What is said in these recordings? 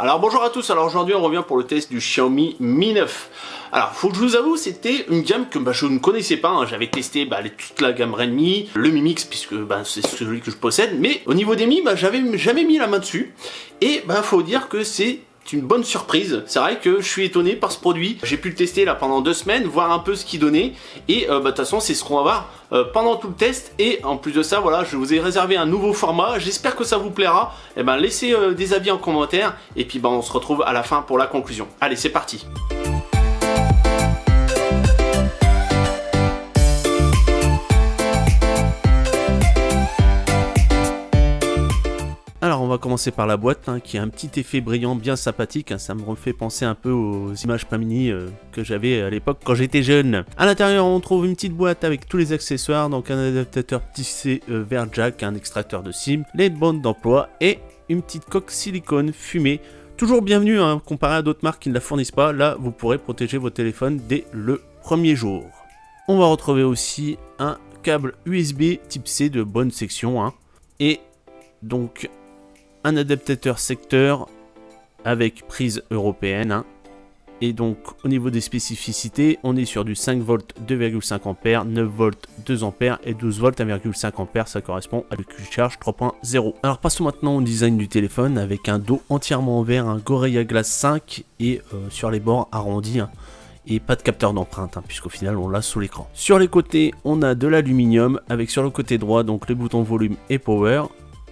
Alors bonjour à tous, alors aujourd'hui on revient pour le test du Xiaomi Mi 9. Alors faut que je vous avoue, c'était une gamme que je ne connaissais pas, hein. J'avais testé toute la gamme Redmi, le Mi Mix puisque c'est celui que je possède, mais au niveau des Mi, j'avais jamais mis la main dessus. Et faut dire que c'est une bonne surprise. C'est vrai que je suis étonné par ce produit. J'ai pu le tester là pendant 2 semaines, voir un peu ce qu'il donnait. Et de toute façon, c'est ce qu'on va voir pendant tout le test. Et en plus de ça, voilà, je vous ai réservé un nouveau format. J'espère que ça vous plaira. Et laissez des avis en commentaire. Et puis on se retrouve à la fin pour la conclusion. Allez, c'est parti. Alors on va commencer par la boîte qui a un petit effet brillant bien sympathique, ça me refait penser un peu aux images Pamini que j'avais à l'époque quand j'étais jeune. À l'intérieur on trouve une petite boîte avec tous les accessoires, donc un adaptateur tissé vers jack, un extracteur de SIM, les bandes d'emploi et une petite coque silicone fumée. Toujours bienvenue comparé à d'autres marques qui ne la fournissent pas, là vous pourrez protéger vos téléphones dès le premier jour. On va retrouver aussi un câble USB type C de bonne section et donc un adaptateur secteur avec prise européenne et donc au niveau des spécificités on est sur du 5 volts 2,5 A, 9 volts 2 A et 12 volts 1,5 A, ça correspond à le Quick Charge 3.0. Alors passons maintenant au design du téléphone avec un dos entièrement en verre, un Gorilla Glass 5 et sur les bords arrondis et pas de capteur d'empreinte puisqu'au final on l'a sous l'écran. Sur les côtés on a de l'aluminium avec sur le côté droit donc les boutons volume et power.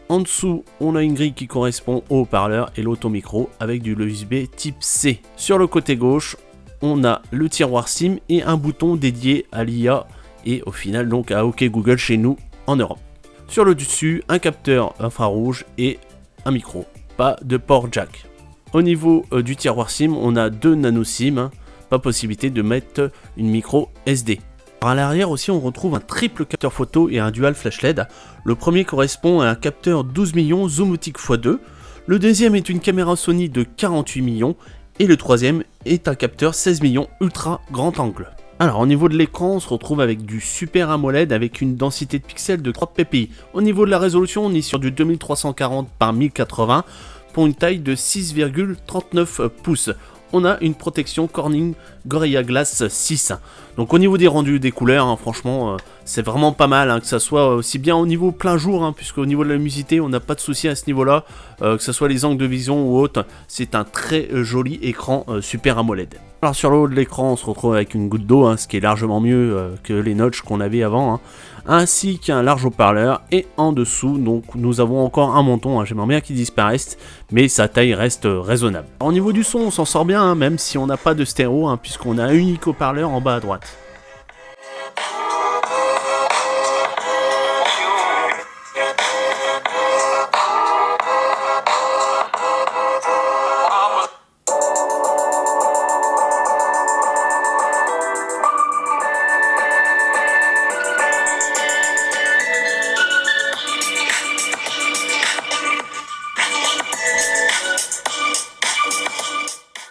En dessous, on a une grille qui correspond au haut-parleur et l'auto-micro avec du USB type C. Sur le côté gauche, on a le tiroir SIM et un bouton dédié à l'IA et au final donc à OK Google chez nous en Europe. Sur le dessus, un capteur infrarouge et un micro, pas de port jack. Au niveau du tiroir SIM, on a 2 nano SIM, pas possibilité de mettre une micro SD. À l'arrière aussi on retrouve un triple capteur photo et un dual flash LED. Le premier correspond à un capteur 12 millions zoomoutique x2, le deuxième est une caméra Sony de 48 millions et le troisième est un capteur 16 millions ultra grand angle. Alors au niveau de l'écran on se retrouve avec du Super AMOLED avec une densité de pixels de 3 ppi. Au niveau de la résolution on est sur du 2340 par 1080 pour une taille de 6,39 pouces. On a une protection Corning Gorilla Glass 6. Donc au niveau des rendus des couleurs, franchement c'est vraiment pas mal, que ça soit aussi bien au niveau plein jour, puisque au niveau de la luminosité on n'a pas de souci à ce niveau là, que ce soit les angles de vision ou autre, c'est un très joli écran Super AMOLED. Alors sur le haut de l'écran on se retrouve avec une goutte d'eau, ce qui est largement mieux que les notches qu'on avait avant, ainsi qu'un large haut-parleur, et en dessous donc nous avons encore un menton, j'aimerais bien qu'il disparaisse, mais sa taille reste raisonnable. Au niveau du son on s'en sort bien, même si on n'a pas de stéréo, puisqu'on a un unique haut-parleur en bas à droite.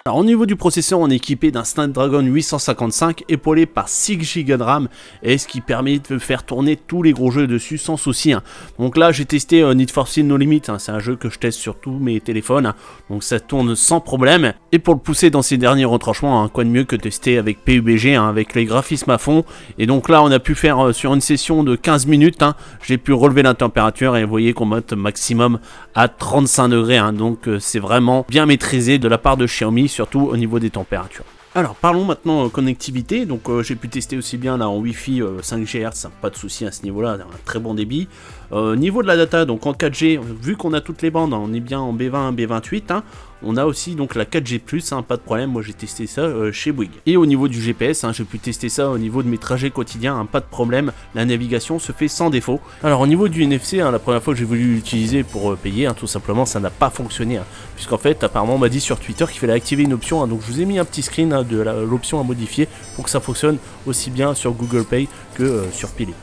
Alors, au niveau du processeur, on est équipé d'un Snapdragon 855 épaulé par 6 Go de RAM, et ce qui permet de faire tourner tous les gros jeux dessus sans souci. Donc là, j'ai testé Need for Speed No Limit, c'est un jeu que je teste sur tous mes téléphones, donc ça tourne sans problème. Et pour le pousser dans ses derniers retranchements, quoi de mieux que tester avec PUBG, avec les graphismes à fond. Et donc là, on a pu faire sur une session de 15 minutes, j'ai pu relever la température et vous voyez qu'on monte maximum à 35 degrés, donc c'est vraiment bien maîtrisé de la part de Xiaomi, surtout au niveau des températures. Alors parlons maintenant connectivité, donc j'ai pu tester aussi bien là en Wi-Fi 5 GHz, pas de souci à ce niveau là, un très bon débit. Niveau de la data, donc en 4G, vu qu'on a toutes les bandes, on est bien en B20, B28, on a aussi donc la 4G+, pas de problème, moi j'ai testé ça chez Bouygues. Et au niveau du GPS, j'ai pu tester ça au niveau de mes trajets quotidiens, pas de problème, la navigation se fait sans défaut. Alors au niveau du NFC, la première fois que j'ai voulu l'utiliser pour payer, tout simplement ça n'a pas fonctionné, puisqu'en fait apparemment on m'a dit sur Twitter qu'il fallait activer une option, donc je vous ai mis un petit screen de l'option à modifier pour que ça fonctionne aussi bien sur Google Pay que sur Pili.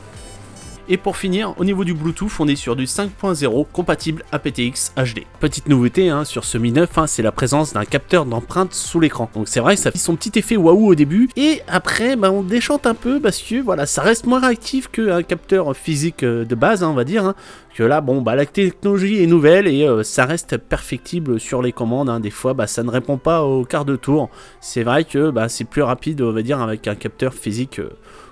Et pour finir, au niveau du Bluetooth, on est sur du 5.0 compatible aptX HD. Petite nouveauté sur ce Mi 9, c'est la présence d'un capteur d'empreinte sous l'écran. Donc c'est vrai que ça fait son petit effet waouh au début, et après on déchante un peu parce que voilà, ça reste moins réactif qu'un capteur physique de base, on va dire, Que là, bon, bah la technologie est nouvelle et ça reste perfectible sur les commandes, hein. Des fois, bah, ça ne répond pas au quart de tour. C'est vrai que bah, c'est plus rapide, on va dire, avec un capteur physique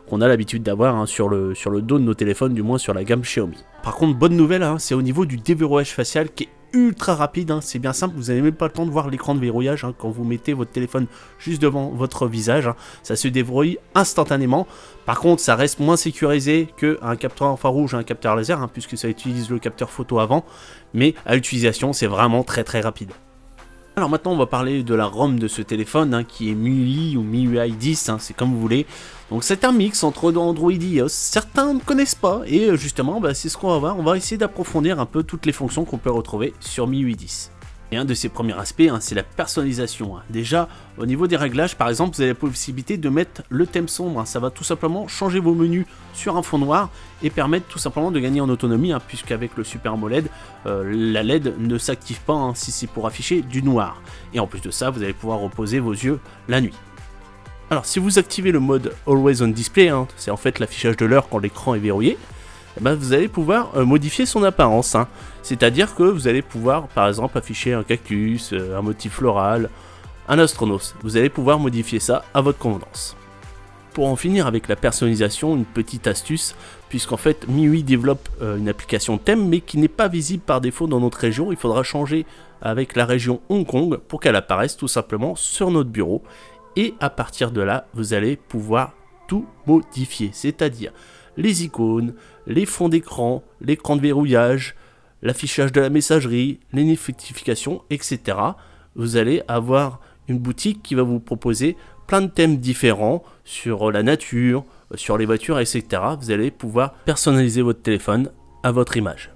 qu'on a l'habitude d'avoir, hein, sur le dos de nos téléphones, du moins sur la gamme Xiaomi. Par contre, bonne nouvelle, hein, c'est au niveau du déverrouillage facial qui est ultra rapide, hein. C'est bien simple, vous n'avez même pas le temps de voir l'écran de verrouillage, hein, quand vous mettez votre téléphone juste devant votre visage, hein, ça se déverrouille instantanément. Par contre, ça reste moins sécurisé qu'un capteur infrarouge, un capteur laser, hein, puisque ça utilise le capteur photo avant, mais à l'utilisation, c'est vraiment très rapide. Alors maintenant on va parler de la ROM de ce téléphone, hein, qui est MIUI ou MIUI 10, hein, c'est comme vous voulez. Donc c'est un mix entre Android et iOS, certains ne connaissent pas, et justement bah, c'est ce qu'on va voir, on va essayer d'approfondir un peu toutes les fonctions qu'on peut retrouver sur MIUI 10. Et un de ses premiers aspects, hein, c'est la personnalisation, hein. Déjà, au niveau des réglages, par exemple, vous avez la possibilité de mettre le thème sombre, hein. Ça va tout simplement changer vos menus sur un fond noir et permettre tout simplement de gagner en autonomie, hein, puisqu'avec le Super AMOLED, la LED ne s'active pas, hein, si c'est pour afficher du noir. Et en plus de ça, vous allez pouvoir reposer vos yeux la nuit. Alors, si vous activez le mode Always on Display, hein, c'est en fait l'affichage de l'heure quand l'écran est verrouillé, eh ben, vous allez pouvoir modifier son apparence, hein. C'est-à-dire que vous allez pouvoir par exemple afficher un cactus, un motif floral, un astronos. Vous allez pouvoir modifier ça à votre convenance. Pour en finir avec la personnalisation, une petite astuce, puisqu'en fait MIUI développe une application thème mais qui n'est pas visible par défaut dans notre région. Il faudra changer avec la région Hong Kong pour qu'elle apparaisse tout simplement sur notre bureau. Et à partir de là, vous allez pouvoir tout modifier, c'est-à-dire les icônes, les fonds d'écran, l'écran de verrouillage, l'affichage de la messagerie, les notifications, etc. Vous allez avoir une boutique qui va vous proposer plein de thèmes différents sur la nature, sur les voitures, etc. Vous allez pouvoir personnaliser votre téléphone à votre image.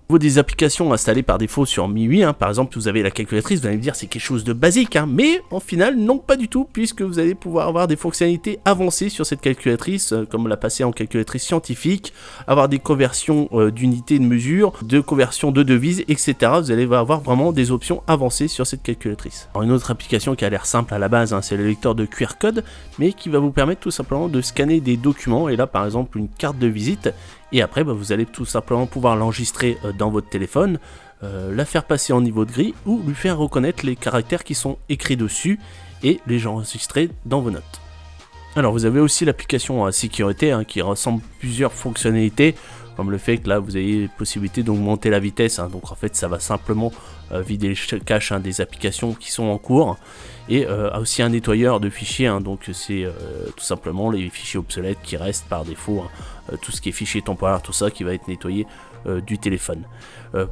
Au niveau des applications installées par défaut sur MIUI, hein, par exemple, vous avez la calculatrice, vous allez me dire c'est quelque chose de basique, hein, mais en final, non pas du tout, puisque vous allez pouvoir avoir des fonctionnalités avancées sur cette calculatrice, comme la passer en calculatrice scientifique, avoir des conversions d'unités de mesure, de conversions de devises, etc. Vous allez avoir vraiment des options avancées sur cette calculatrice. Alors, une autre application qui a l'air simple à la base, hein, c'est le lecteur de QR code, mais qui va vous permettre tout simplement de scanner des documents, et là par exemple une carte de visite. Et après, bah, vous allez tout simplement pouvoir l'enregistrer dans votre téléphone, la faire passer en niveau de gris ou lui faire reconnaître les caractères qui sont écrits dessus et les enregistrer dans vos notes. Alors vous avez aussi l'application sécurité, hein, qui rassemble plusieurs fonctionnalités, comme le fait que là vous avez possibilité d'augmenter la vitesse, hein, donc en fait ça va simplement vider le cache, hein, des applications qui sont en cours, et aussi un nettoyeur de fichiers, hein, donc c'est tout simplement les fichiers obsolètes qui restent par défaut, hein, tout ce qui est fichier temporaire, tout ça qui va être nettoyé du téléphone.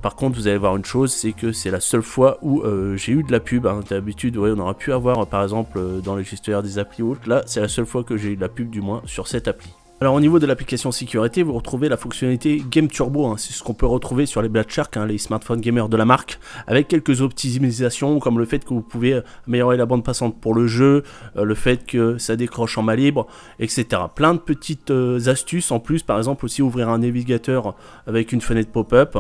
Par contre vous allez voir une chose, c'est que c'est la seule fois où j'ai eu de la pub, hein. D'habitude ouais, on aurait pu avoir par exemple dans les gestionnaires des applis ou autres, là c'est la seule fois que j'ai eu de la pub du moins sur cette appli. Alors au niveau de l'application sécurité, vous retrouvez la fonctionnalité Game Turbo, hein, c'est ce qu'on peut retrouver sur les Black Shark, hein, les smartphones gamers de la marque, avec quelques optimisations comme le fait que vous pouvez améliorer la bande passante pour le jeu, le fait que ça décroche en main libre, etc. Plein de petites astuces en plus, par exemple aussi ouvrir un navigateur avec une fenêtre pop-up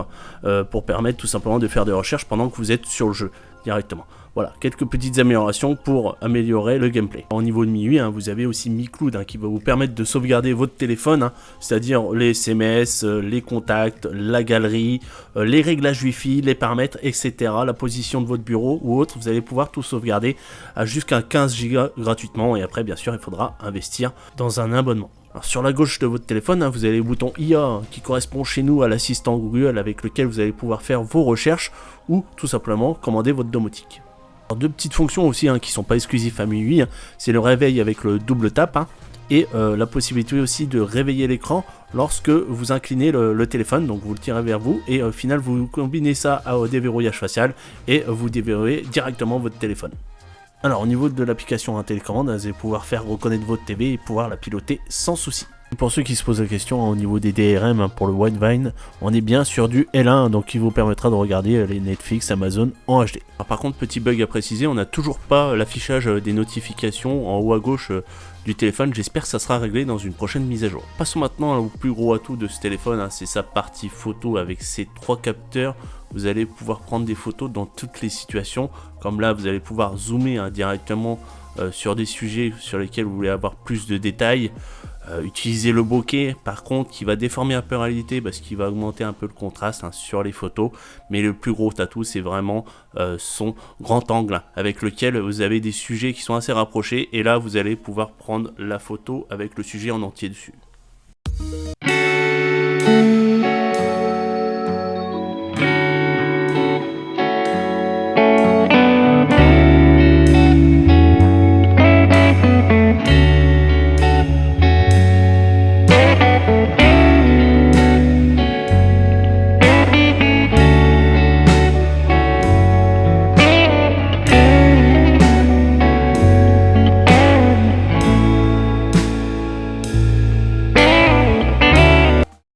pour permettre tout simplement de faire des recherches pendant que vous êtes sur le jeu directement. Voilà, quelques petites améliorations pour améliorer le gameplay. Au niveau de MIUI, hein, vous avez aussi MiCloud, hein, qui va vous permettre de sauvegarder votre téléphone, hein, c'est-à-dire les SMS, les contacts, la galerie, les réglages Wi-Fi, les paramètres, etc. La position de votre bureau ou autre, vous allez pouvoir tout sauvegarder à jusqu'à 15 Go gratuitement, et après bien sûr il faudra investir dans un abonnement. Alors, sur la gauche de votre téléphone, hein, vous avez le bouton IA, hein, qui correspond chez nous à l'assistant Google avec lequel vous allez pouvoir faire vos recherches ou tout simplement commander votre domotique. Alors, deux petites fonctions aussi, hein, qui ne sont pas exclusives à MIUI, hein, c'est le réveil avec le double tap, hein, et la possibilité aussi de réveiller l'écran lorsque vous inclinez le téléphone, donc vous le tirez vers vous et au final vous combinez ça au déverrouillage facial et vous déverrouillez directement votre téléphone. Alors au niveau de l'application télécommande, vous allez pouvoir faire reconnaître votre TV et pouvoir la piloter sans souci. Pour ceux qui se posent la question, au niveau des DRM, hein, pour le Widevine, on est bien sur du L1, donc qui vous permettra de regarder les Netflix, Amazon en HD. Alors, par contre, petit bug à préciser, on n'a toujours pas l'affichage des notifications en haut à gauche du téléphone. J'espère que ça sera réglé dans une prochaine mise à jour. Passons maintenant au plus gros atout de ce téléphone, hein, c'est sa partie photo avec ses 3 capteurs. Vous allez pouvoir prendre des photos dans toutes les situations, comme là vous allez pouvoir zoomer, hein, directement sur des sujets sur lesquels vous voulez avoir plus de détails. utiliser le bokeh, par contre, qui va déformer un peu la réalité parce qu'il va augmenter un peu le contraste sur les photos. Mais le plus gros atout, c'est vraiment son grand angle avec lequel vous avez des sujets qui sont assez rapprochés. Et là, vous allez pouvoir prendre la photo avec le sujet en entier dessus.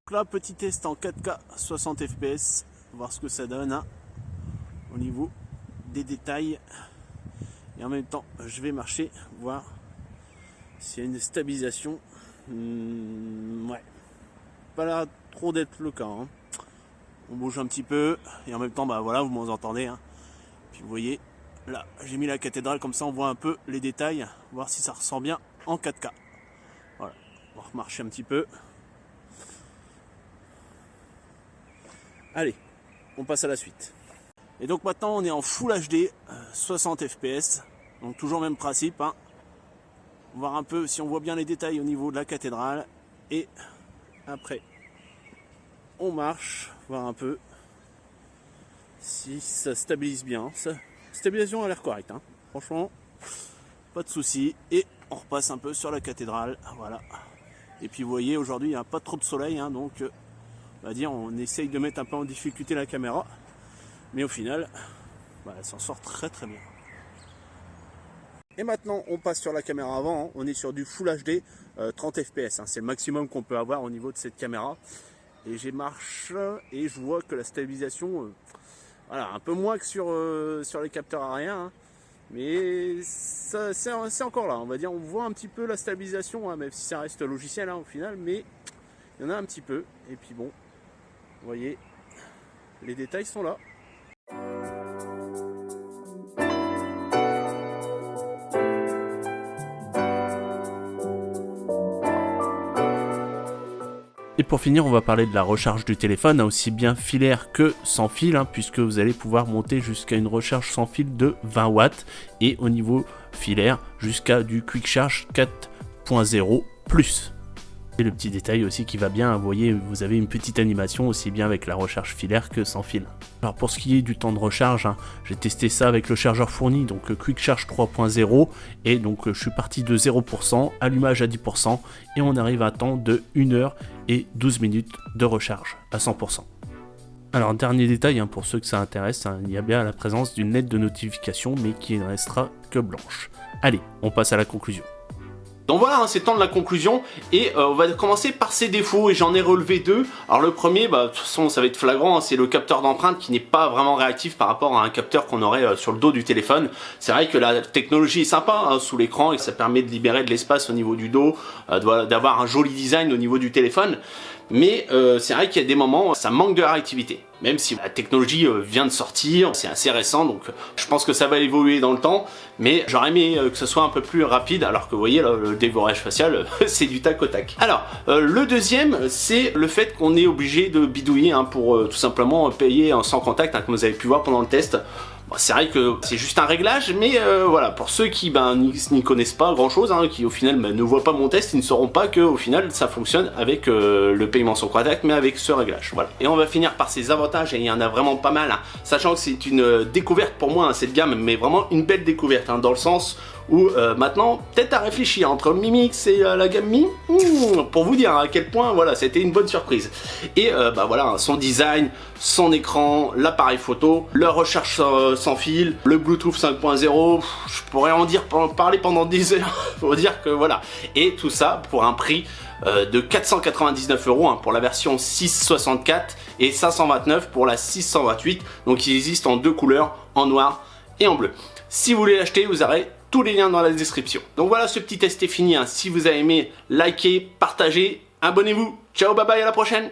Là, petit test en 4K 60 fps, voir ce que ça donne hein, au niveau des détails. Et en même temps, je vais marcher, voir s'il y a une stabilisation. Ouais, pas là trop d'être le cas. Hein. On bouge un petit peu et en même temps, bah voilà, vous m'entendez. Hein. Puis vous voyez, là, j'ai mis la cathédrale comme ça, on voit un peu les détails, voir si ça ressort bien en 4K. Voilà, on va remarcher un petit peu. Allez, on passe à la suite. Et donc maintenant on est en Full HD, 60 fps, donc toujours même principe. Hein. Voir un peu si on voit bien les détails au niveau de la cathédrale. Et après, on marche, voir un peu si ça stabilise bien. La stabilisation a l'air correcte, hein. Franchement, pas de souci. Et on repasse un peu sur la cathédrale, voilà. Et puis vous voyez, aujourd'hui il n'y a pas trop de soleil, hein, donc... on va dire, on essaye de mettre un peu en difficulté la caméra, mais au final, bah, elle s'en sort très très bien. Et maintenant, on passe sur la caméra avant, hein. On est sur du Full HD 30 fps, hein. C'est le maximum qu'on peut avoir au niveau de cette caméra. Et j'ai marche et je vois que la stabilisation, voilà, un peu moins que sur les capteurs aériens, hein. Mais c'est encore là, on va dire, on voit un petit peu la stabilisation, hein, même si ça reste logiciel hein, au final, mais il y en a un petit peu, et puis bon, vous voyez, les détails sont là. Et pour finir, on va parler de la recharge du téléphone, aussi bien filaire que sans fil, hein, puisque vous allez pouvoir monter jusqu'à une recharge sans fil de 20 watts, et au niveau filaire, jusqu'à du Quick Charge 4.0+. Et le petit détail aussi qui va bien, vous voyez, vous avez une petite animation aussi bien avec la recharge filaire que sans fil. Alors pour ce qui est du temps de recharge, hein, j'ai testé ça avec le chargeur fourni, donc Quick Charge 3.0, et donc je suis parti de 0%, allumage à 10%, et on arrive à un temps de 1 heure et 12 minutes de recharge à 100%. Alors dernier détail, hein, pour ceux que ça intéresse, hein, il y a bien la présence d'une lettre de notification, mais qui ne restera que blanche. Allez, on passe à la conclusion. Donc voilà, hein, c'est le temps de la conclusion et on va commencer par ses défauts et j'en ai relevé deux. Alors le premier, bah, de toute façon ça va être flagrant, hein, c'est le capteur d'empreinte qui n'est pas vraiment réactif par rapport à un capteur qu'on aurait sur le dos du téléphone. C'est vrai que la technologie est sympa hein, sous l'écran et ça permet de libérer de l'espace au niveau du dos, d'avoir un joli design au niveau du téléphone. Mais c'est vrai qu'il y a des moments, ça manque de réactivité. Même si la technologie vient de sortir, c'est assez récent, donc je pense que ça va évoluer dans le temps. Mais j'aurais aimé que ce soit un peu plus rapide, alors que vous voyez, là, le dévorage facial, c'est du tac au tac. Alors, le deuxième, c'est le fait qu'on est obligé de bidouiller hein, pour tout simplement payer sans contact, hein, comme vous avez pu voir pendant le test. Bon, c'est vrai que c'est juste un réglage, mais voilà, pour ceux qui n'y connaissent pas grand chose, hein, qui au final ne voient pas mon test, ils ne sauront pas que au final ça fonctionne avec le paiement sans contact, mais avec ce réglage. Voilà. Et on va finir par ses avantages, et il y en a vraiment pas mal, hein, sachant que c'est une découverte pour moi, hein, cette gamme, mais vraiment une belle découverte, hein, dans le sens où maintenant, peut-être à réfléchir entre le Mi Mix et la gamme Mi, pour vous dire à quel point voilà, c'était une bonne surprise. Et bah voilà, son design, son écran, l'appareil photo, la recharge sans fil, le Bluetooth 5.0, je pourrais en parler pendant 10 heures, pour dire que voilà. Et tout ça pour un prix de 499 € hein, pour la version 664 et 529 pour la 628. Donc il existe en deux couleurs, en noir et en bleu. Si vous voulez l'acheter, vous aurez tous les liens dans la description. Donc voilà, ce petit test est fini, hein. Si vous avez aimé, likez, partagez, abonnez-vous. Ciao, bye bye, à la prochaine.